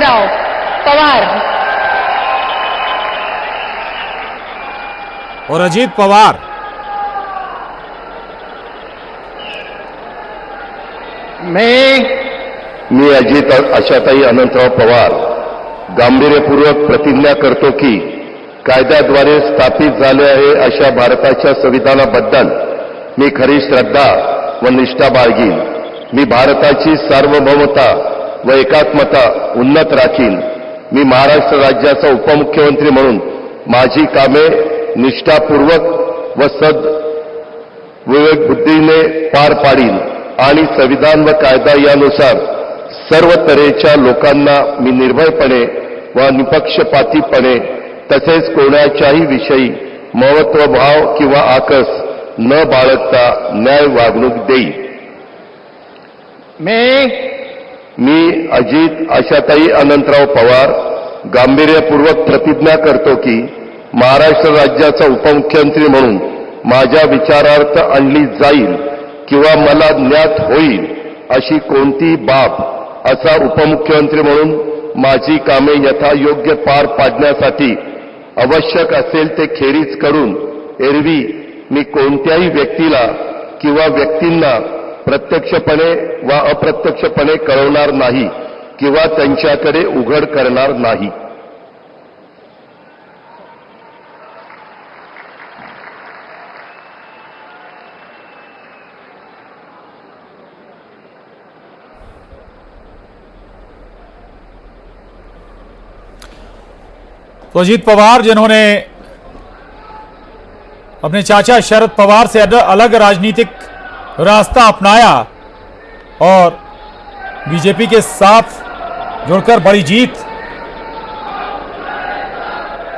संजयराव पवार और अजीत पवार। मी अजित आशाताई अनंतराव पवार गांभीर्यपूर्वक प्रतिज्ञा करतो की कायद्याद्वारे स्थापित झाले आहे अशा भारताच्या संविधानाबद्दल मी खरी श्रद्धा व निष्ठा बाळगीन। मी भारताची सार्वभौमता व एकात्मता उन्नत राखीन। मी महाराष्ट्र राज्याचा उपमुख्यमंत्री म्हणून माझी कामे निष्ठापूर्वक व विवेक बुद्धीने पार पाडीन आणि संविधान व कायदा यानुसार सर्व तऱ्हेच्या लोकांना मी निर्भयपणे व निपक्षपातीपणे तसेच कोणाच्याही विषयी महत्त्वभाव किंवा आकस न बाळगता न्याय वागणूक देईन। मी अजित आशाताई अनंतराव पवार गांभीर्यपूर्वक प्रतिज्ञा करतो की महाराष्ट्र राज्याचा उपमुख्यमंत्री म्हणून माझ्या विचारार्थ आणली जाईल किंवा मला ज्ञात होईल अशी कोणतीही बाब असा उपमुख्यमंत्री म्हणून माझी कामे यथायोग्य पार पाडण्यासाठी आवश्यक असेल ते खेरीज करून एरवी मी कोणत्याही व्यक्तीला किंवा व्यक्तींना प्रत्यक्षपणे वा अप्रत्यक्षपणे कळवणार नाही किंवा त्यांच्याकडे उघड करणार नाही। तो अजीत पवार जिन्होंने अपने चाचा शरद पवार से अलग राजनीतिक रास्ता अपनाया और बीजेपी के साथ जुड़कर बड़ी जीत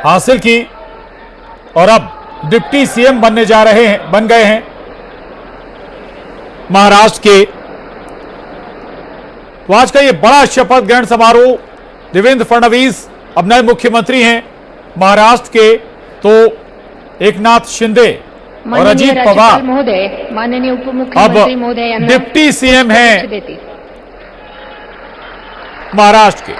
हासिल की और अब डिप्टी सीएम बन गए हैं महाराष्ट्र के। तो आज का ये बड़ा शपथ ग्रहण समारोह, देवेंद्र फडणवीस अब नए मुख्यमंत्री हैं महाराष्ट्र के, तो एकनाथ शिंदे और अजीत पवार महोदय, माननीय उपमुख्यमंत्री महोदय अब डिप्टी सीएम हैं महाराष्ट्र के।